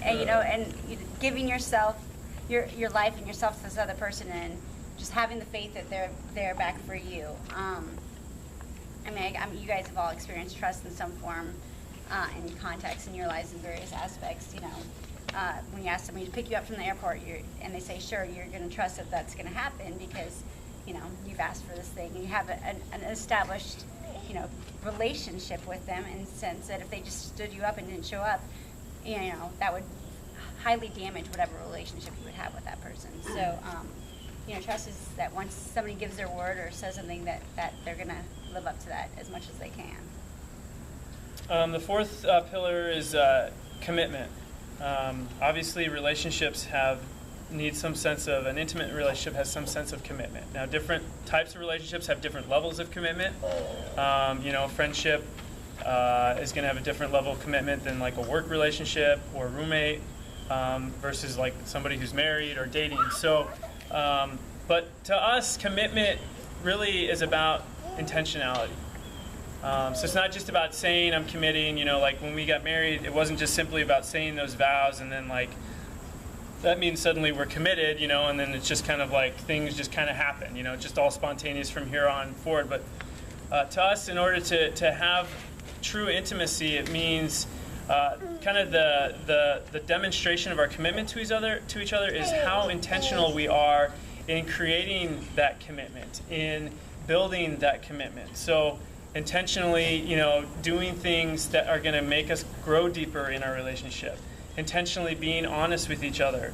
and giving yourself, your life and yourself to this other person, and just having the faith that they're back for you. You guys have all experienced trust in some form, in context in your lives in various aspects. When you ask somebody to pick you up from the airport, and they say sure, you're going to trust that that's going to happen because you've asked for this thing, and you have an established relationship with them, in the sense that if they just stood you up and didn't show up, that would highly damage whatever relationship you would have with that person. So trust is that once somebody gives their word or says something, that they're going to live up to that as much as they can. The fourth pillar is commitment. Obviously, relationships need some sense of, an intimate relationship has some sense of commitment. Now, different types of relationships have different levels of commitment. Friendship is going to have a different level of commitment than like a work relationship or a roommate versus like somebody who's married or dating. So, but to us, commitment really is about intentionality. So it's not just about saying I'm committing, like when we got married, it wasn't just simply about saying those vows and then like, that means suddenly we're committed, and then it's just kind of like things just kind of happen, just all spontaneous from here on forward. But to us, in order to have true intimacy, it means kind of the demonstration of our commitment to each other is how intentional we are in creating that commitment, in building that commitment. So intentionally, doing things that are going to make us grow deeper in our relationship. Intentionally being honest with each other.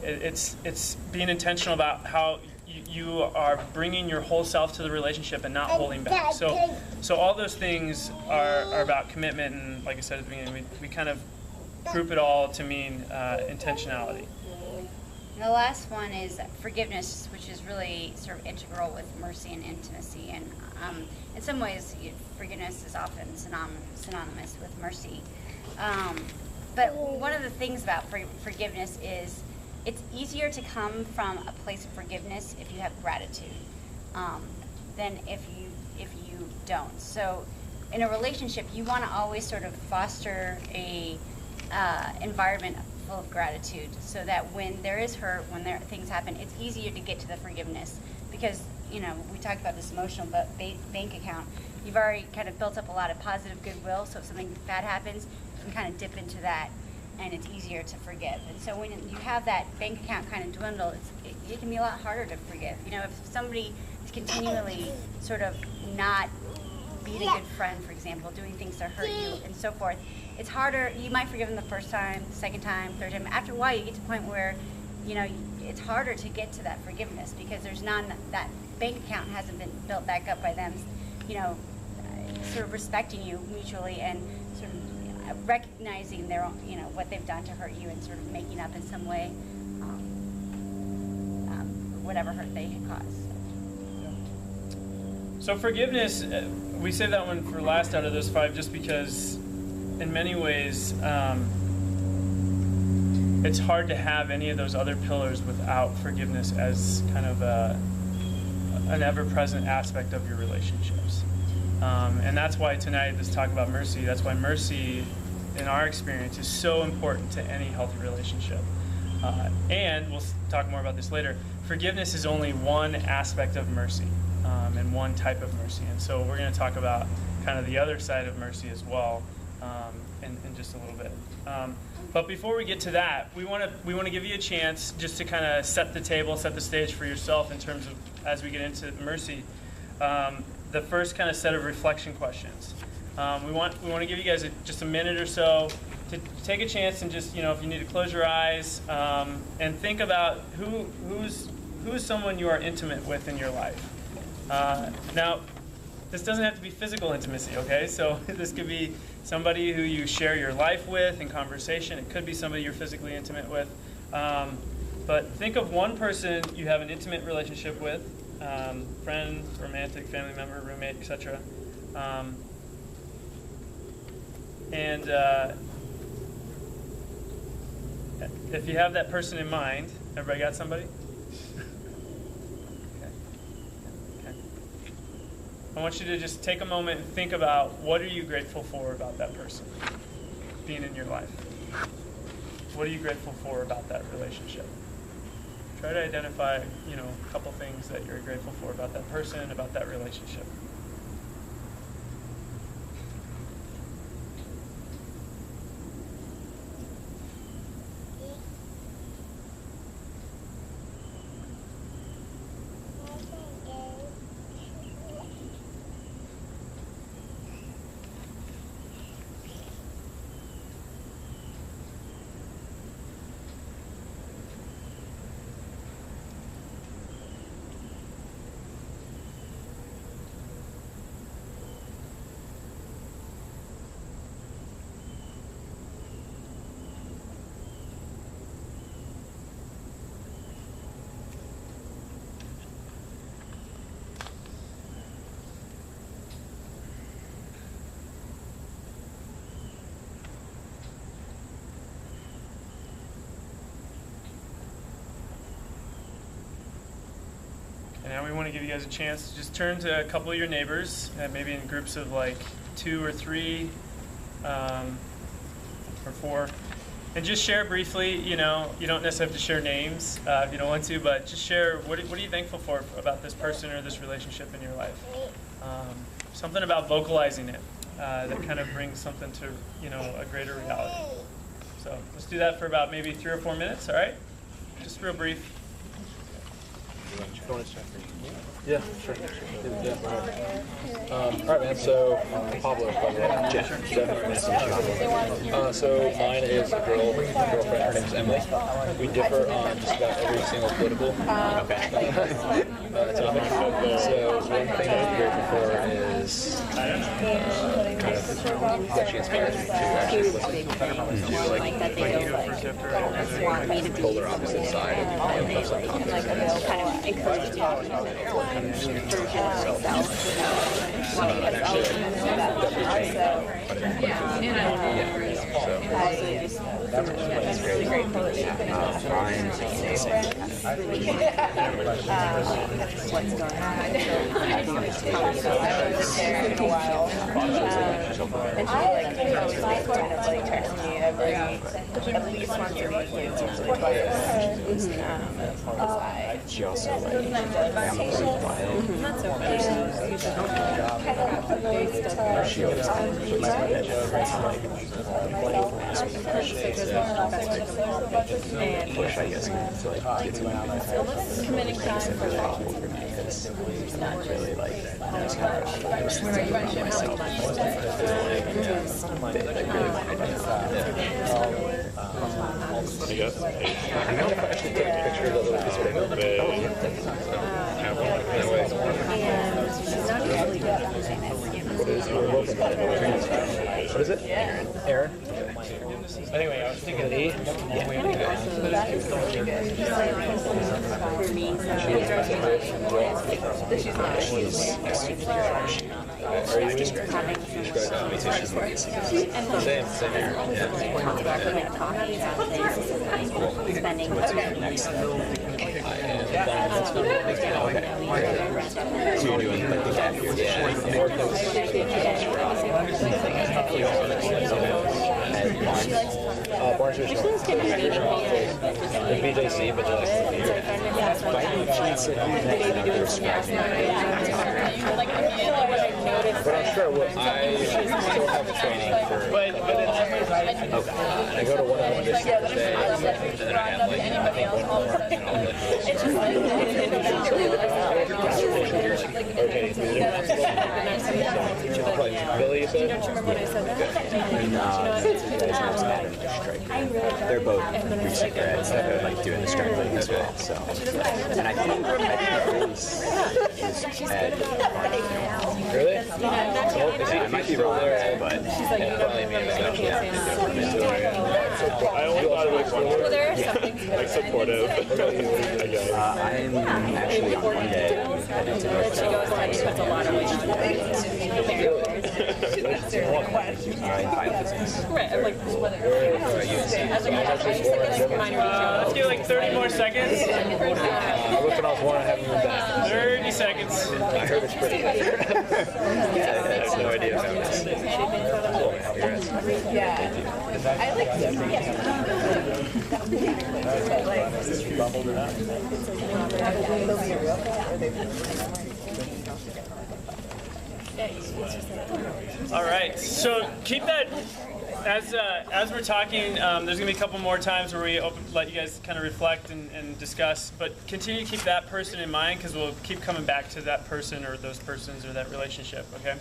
It's being intentional about how you are bringing your whole self to the relationship and not holding back. So all those things are about commitment, and like I said at the beginning, we kind of group it all to mean intentionality. And the last one is forgiveness, which is really sort of integral with mercy and intimacy. And in some ways, forgiveness is often synonymous with mercy. But one of the things about forgiveness is it's easier to come from a place of forgiveness if you have gratitude than if you don't. So in a relationship, you want to always sort of foster a environment full of gratitude, so that when there is hurt, when things happen, it's easier to get to the forgiveness, because we talked about this emotional bank account. You've already kind of built up a lot of positive goodwill, so if something bad happens, you can kind of dip into that, and it's easier to forgive. And so when you have that bank account kind of dwindle, it can be a lot harder to forgive. If somebody is continually sort of not being a good friend, for example, doing things to hurt you and so forth, it's harder. You might forgive them the first time, the second time, third time. After a while, you get to the point where, it's harder to get to that forgiveness, because there's that bank account hasn't been built back up by them, sort of respecting you mutually and sort of recognizing their own, what they've done to hurt you, and sort of making up in some way whatever hurt they had caused. So forgiveness, we saved that one for last out of those five, just because in many ways it's hard to have any of those other pillars without forgiveness as kind of an ever-present aspect of your relationships. And that's why tonight, let's talk about mercy. That's why mercy, in our experience, is so important to any healthy relationship. And we'll talk more about this later. Forgiveness is only one aspect of mercy, and one type of mercy. And so we're going to talk about kind of the other side of mercy as well in just a little bit. But before we get to that, we want to give you a chance just to kind of set the table, set the stage for yourself in terms of, as we get into mercy, the first kind of set of reflection questions. We want to give you guys just a minute or so to take a chance and just, if you need to close your eyes and think about who is someone you are intimate with in your life. Now, this doesn't have to be physical intimacy, okay? So this could be somebody who you share your life with in conversation. It could be somebody you're physically intimate with. But think of one person you have an intimate relationship with, friend, romantic, family member, roommate, etc. And if you have that person in mind, everybody got somebody? I want you to just take a moment and think about, what are you grateful for about that person being in your life? What are you grateful for about that relationship? Try to identify, a couple things that you're grateful for about that person, about that relationship. And now we want to give you guys a chance to just turn to a couple of your neighbors, maybe in groups of like 2 or 3 or 4, and just share briefly. You don't necessarily have to share names if you don't want to, but just share what are you thankful for about this person or this relationship in your life. Something about vocalizing it that kind of brings something to a greater reality. So let's do that for about maybe 3 or 4 minutes. All right, just real brief. Yeah, sure. All right, man. So, Pablo, by the way. Jeff. So mine is a girlfriend. Her name is Emily. We differ on just about every single political topic. So one thing that I'm grateful for is kind of that she inspires me to actually listen to like polar opposite side of something. She also she always push, I guess, to like get to because it's not really like just kind of myself. They really wanted to. I guess. I know if I actually take a picture of the little piece of What is it? Aaron? Anyway, I was thinking Lee. Same here. So you're doing like the gap year? Barnes Ridge North. The BJC, but by any chance but I'm sure I still have training for I go to one of them this Thursday, and then I have like I think one more, and I'll like Billy, you said? They're both recent grads that are like doing the strength league as well. So, and I think is Ed. Really? I might be wrong there, but probably me. I only thought it was well, there are some things like supportive. I'm actually on Monday. that she goes and puts a lot of weight on Biophysics. Right, I'm like, Let's do like 30 more seconds. I looked when I was born, I haven't even done 30 seconds. I heard it's pretty good. I have no idea about this. yeah. I like Bubbled it up. All right, so keep that, as we're talking, there's going to be a couple more times where we let you guys kind of reflect and discuss, but continue to keep that person in mind because we'll keep coming back to that person or those persons or that relationship, okay?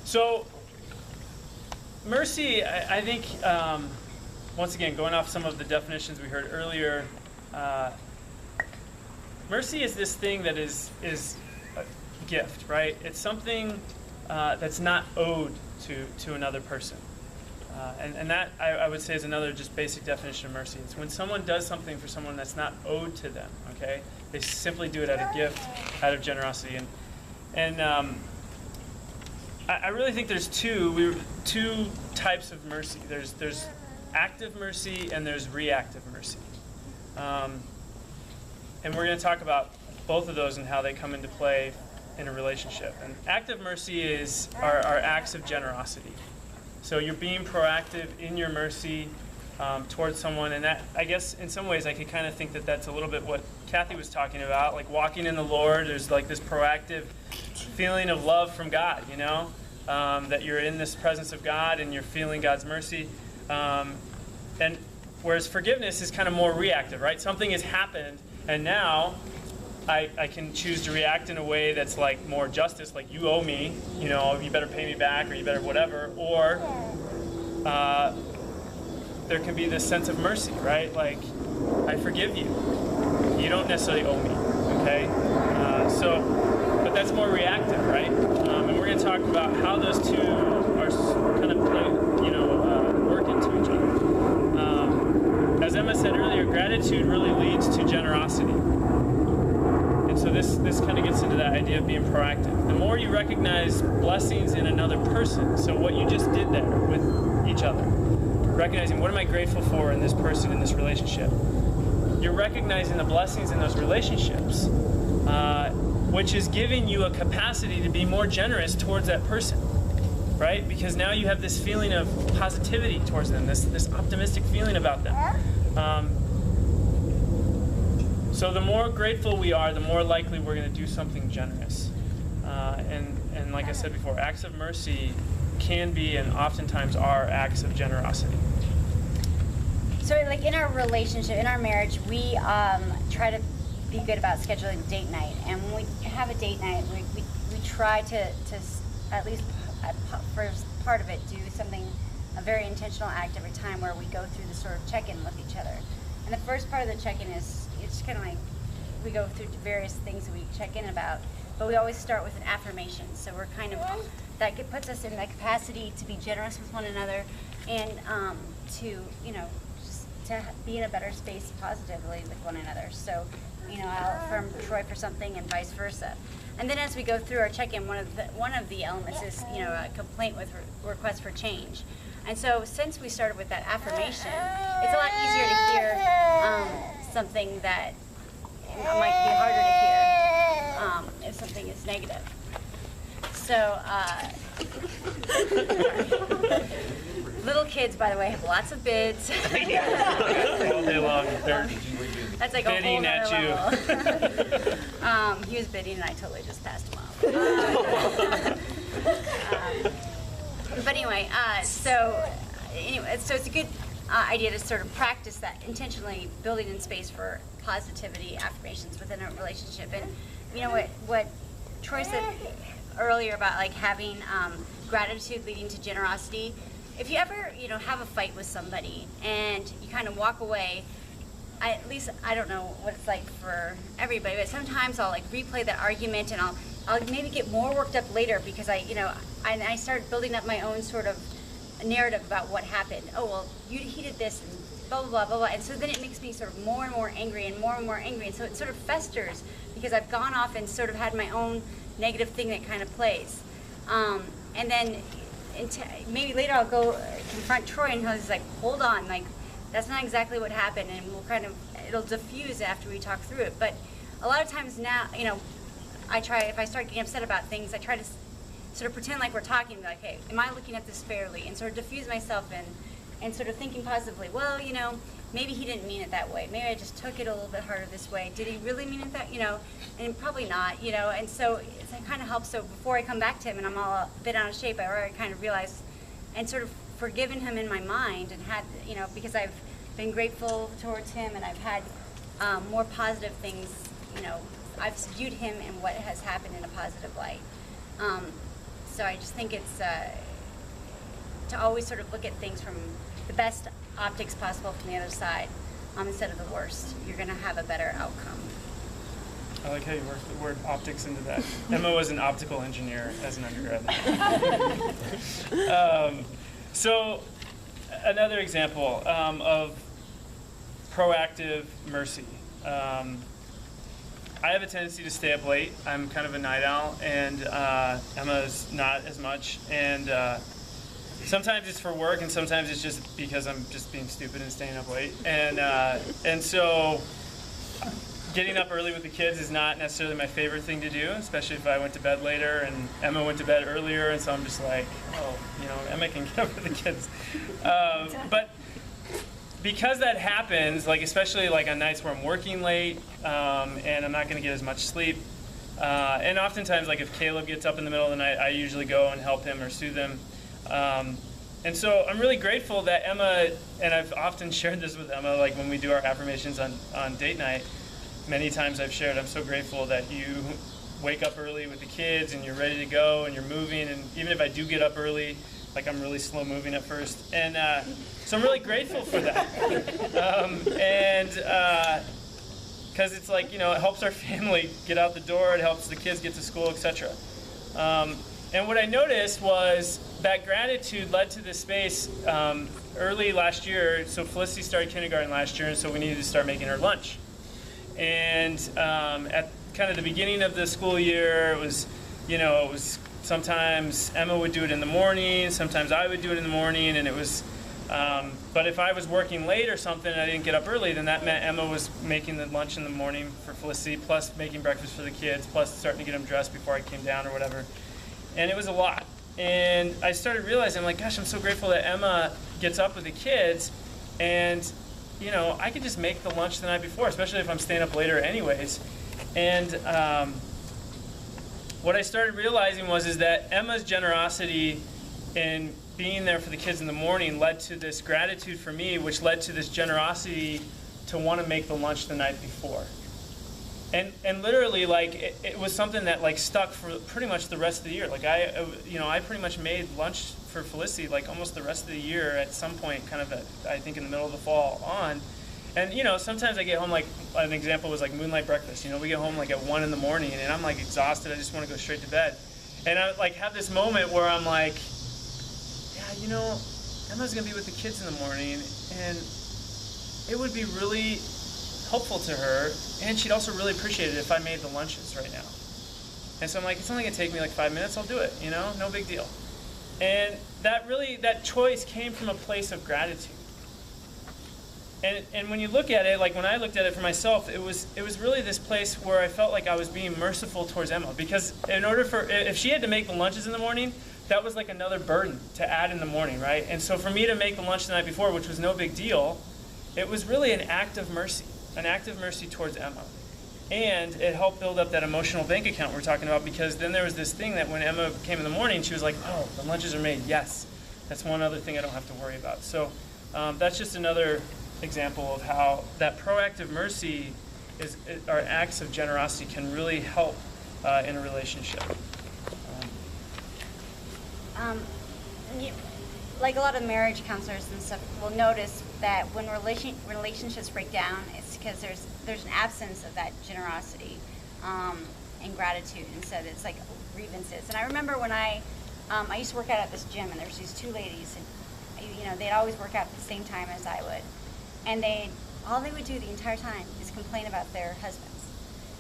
So mercy, I think, once again, going off some of the definitions we heard earlier, mercy is this thing that is a gift, right? It's something that's not owed to another person. And that, I would say, is another just basic definition of mercy. It's when someone does something for someone that's not owed to them, okay? They simply do it out of gift, out of generosity. And I really think there's two types of mercy. There's active mercy and there's reactive mercy. And we're going to talk about both of those and how they come into play in a relationship. And active mercy are acts of generosity. So you're being proactive in your mercy towards someone, and that, I guess, in some ways, I could kind of think that that's a little bit what Kathy was talking about, like walking in the Lord. There's like this proactive feeling of love from God, you know, that you're in this presence of God and you're feeling God's mercy. And whereas forgiveness is kind of more reactive, right? Something has happened, and now I can choose to react in a way that's like more justice, like you owe me, you know, you better pay me back or you better whatever. Or there can be this sense of mercy, right? Like, I forgive you. You don't necessarily owe me, okay? But that's more reactive, right? And we're going to talk about how those two are kind of work into each other. As Emma said earlier, gratitude really leads to generosity. And so this kind of gets into that idea of being proactive. The more you recognize blessings in another person, so what you just did there with each other, recognizing what am I grateful for in this person, in this relationship, you're recognizing the blessings in those relationships, which is giving you a capacity to be more generous towards that person, right? Because now you have this feeling of positivity towards them, this optimistic feeling about them. So the more grateful we are, the more likely we're going to do something generous. And like I said before, acts of mercy can be and oftentimes are acts of generosity. So like in our relationship, in our marriage, we try to be good about scheduling date night. And when we have a date night, we try to at least for part of it, do a very intentional act every time where we go through the sort of check-in with each other. And the first part of the check-in is, it's kind of like we go through various things that we check in about, but we always start with an affirmation. So we're kind of, that puts us in the capacity to be generous with one another and to be in a better space positively with one another. So, I'll affirm Troy for something and vice versa. And then as we go through our check-in, one of the elements is, a complaint with request for change. And so since we started with that affirmation, it's a lot easier to hear something that might be harder to hear if something is negative. So, little kids, by the way, have lots of bids. All day long. That's like a whole bidding at you. He was bidding, and I totally just passed him off. But anyway, so it's a good idea to sort of practice that intentionally, building in space for positivity affirmations within a relationship. And what Troy said earlier about like having gratitude leading to generosity. If you ever have a fight with somebody and you kind of walk away, at least I don't know what it's like for everybody, but sometimes I'll like replay that argument and I'll maybe get more worked up later because I started building up my own sort of narrative about what happened. Oh, well, he did this and blah, blah, blah, blah, blah. And so then it makes me sort of more and more angry and more and more angry. And so it sort of festers because I've gone off and sort of had my own negative thing that kind of plays. And then maybe later I'll go confront Troy and he's like, hold on, like, that's not exactly what happened. And it'll diffuse after we talk through it. But a lot of times now, if I start getting upset about things, I try to sort of pretend like we're talking, like, hey, am I looking at this fairly? And sort of diffuse myself and sort of thinking positively, well, you know, maybe he didn't mean it that way. Maybe I just took it a little bit harder this way. Did he really mean it that, you know, and probably not, you know, and so it kind of helps. So before I come back to him and I'm all a bit out of shape, I already kind of realized and sort of forgiven him in my mind and had, you know, because I've been grateful towards him and I've had more positive things, you know, I've viewed him and what has happened in a positive light. So I just think it's to always sort of look at things from the best optics possible from the other side instead of the worst. You're going to have a better outcome. I like how you worked the word optics into that. Emma was an optical engineer as an undergrad. So another example of proactive mercy. I have a tendency to stay up late. I'm kind of a night owl, and Emma's not as much. And sometimes it's for work, and sometimes it's just because I'm just being stupid and staying up late. And so getting up early with the kids is not necessarily my favorite thing to do, especially if I went to bed later and Emma went to bed earlier, and so I'm just like, oh, you know, Emma can get up with the kids. But because that happens, like especially like on nights where I'm working late and I'm not going to get as much sleep, and oftentimes like if Caleb gets up in the middle of the night, I usually go and help him or soothe him. And so I'm really grateful that Emma, and I've often shared this with Emma, like when we do our affirmations on date night, many times I've shared, I'm so grateful that you wake up early with the kids and you're ready to go and you're moving, and even if I do get up early, like I'm really slow moving at first. And so I'm really grateful for that. Because it's like, you know, it helps our family get out the door, it helps the kids get to school, etc. And what I noticed was that gratitude led to this space early last year. So Felicity started kindergarten last year, and so we needed to start making her lunch. And at kind of the beginning of the school year, it was sometimes Emma would do it in the morning, sometimes I would do it in the morning, and it was, but if I was working late or something and I didn't get up early, then that meant Emma was making the lunch in the morning for Felicity, plus making breakfast for the kids, plus starting to get them dressed before I came down or whatever. And it was a lot. And I started realizing, I'm like, gosh, I'm so grateful that Emma gets up with the kids, and you know, I could just make the lunch the night before, especially if I'm staying up later anyways. And what I started realizing is that Emma's generosity in being there for the kids in the morning led to this gratitude for me, which led to this generosity to want to make the lunch the night before. And literally, like, it was something that like stuck for pretty much the rest of the year. Like I pretty much made lunch for Felicity like almost the rest of the year at some point, kind of I think in the middle of the fall on. And you know, sometimes I get home, like an example was like moonlight breakfast. You know, we get home like at 1 in the morning and I'm like exhausted. I just want to go straight to bed. And I like have this moment where I'm like, yeah, you know, Emma's gonna be with the kids in the morning, and it would be really helpful to her, and she'd also really appreciate it if I made the lunches right now. And so I'm like, it's only gonna take me like 5 minutes, I'll do it, you know, no big deal. And that choice came from a place of gratitude. And when you look at it, like when I looked at it for myself, it was really this place where I felt like I was being merciful towards Emma, because if she had to make the lunches in the morning, that was like another burden to add in the morning, right? And so for me to make the lunch the night before, which was no big deal, it was really an act of mercy towards Emma. And it helped build up that emotional bank account we're talking about, because then there was this thing that when Emma came in the morning, she was like, oh, the lunches are made, yes. That's one other thing I don't have to worry about. So that's just another example of how that proactive mercy our acts of generosity can really help in a relationship. Like a lot of marriage counselors and stuff will notice that when relationships break down, it's because there's an absence of that generosity and gratitude. Instead, it's like grievances. And I remember when I used to work out at this gym, and there was these two ladies, and they'd always work out at the same time as I would, and all they would do the entire time is complain about their husbands.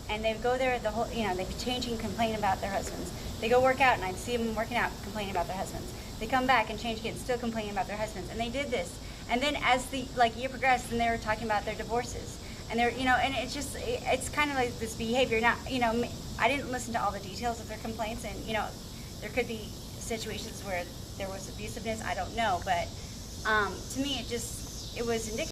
And they'd go there they'd be changing, complain about their husbands. They go work out, and I'd see them working out, complaining about their husbands. They come back and change again, still complaining about their husbands. And they did this. And then as the year progressed, then they were talking about their divorces. And and it's kind of like this behavior. Now, I didn't listen to all the details of their complaints, and there could be situations where there was abusiveness. I don't know, but To me, it was indicative